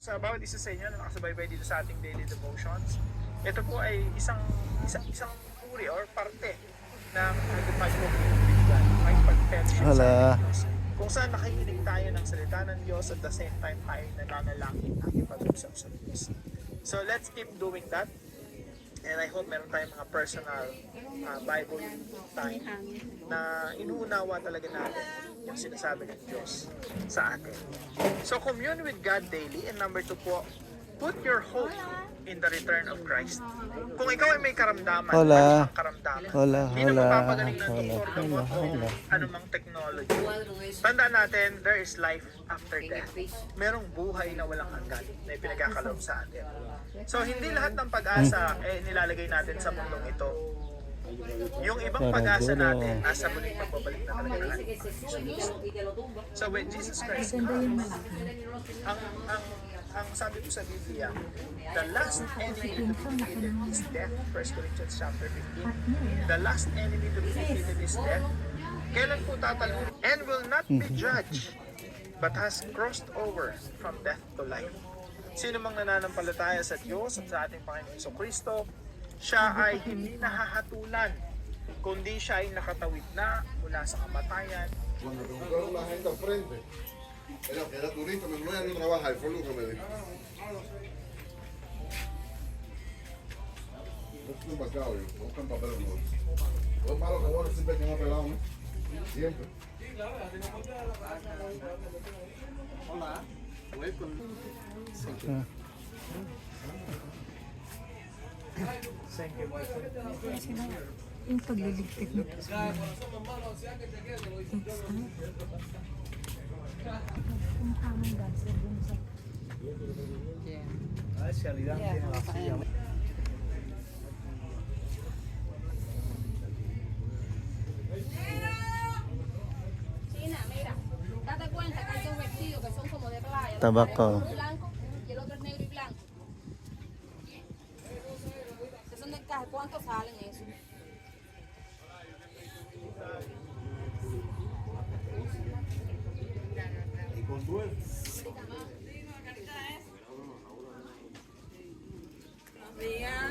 Sa bawat isa sa inyo na nakasubaybay dito sa ating daily devotions, ito po ay isang uri or parte ng pag-pag-pag-pag pag-fellowship sa ating Diyos. Kung saan nakikinig tayo ng salita ng Diyos at the same time tayo nananalangin aking pag-usap sa Diyos. So let's keep doing that. And I hope meron tayong mga personal Bible time na inuunawa talaga natin yung sinasabi ng Diyos sa atin. So commune with God daily. And number 2 po, put your hope in the return of Christ. Kung ikaw ay may karamdaman, anumang karamdaman, hindi na mapapagaling ng doktor gamot o anumang technology. Tandaan natin, there is life after death. Merong buhay na walang hanggan na ipinagkakaloob sa atin. So hindi lahat ng pag-asa nilalagay natin sa mundong ito. Yung ibang pag-asa natin nasa muling pagbabalik na talaga ng ating Panginoon. So when Jesus Christ comes, ang sabi ko sa Biblia, the last enemy to be defeated is death. 1 Corinthians chapter 15. The last enemy to be defeated is death. Kailan po tatalon? And will not be judged, but has crossed over from death to life. Sino mang nananampalataya sa Diyos at sa ating Panginoon Jesucristo, siya ay hindi nahahatulan, kundi siya ay nakatawid na mula sa kamatayan. Cuando preguntaron la gente al frente, era turista, me dijo, no, ya no trabaja, fue lo que me dijo. No estoy embarcado, yo, buscan papel en bolsa. Lo malo que bueno siempre que me ha pelado, ¿no? Siempre. Hola, welcome. Thank you. Yung pagliligpit mo. Kung tamang dancer dun sa... China, mira, date cuenta que hay dos vestidos que son como de playa. Tabaco. Uno es blanco y el otro es negro y blanco. Que son de encaje. ¿Cuánto salen eso? Y con duelo. Buenos días.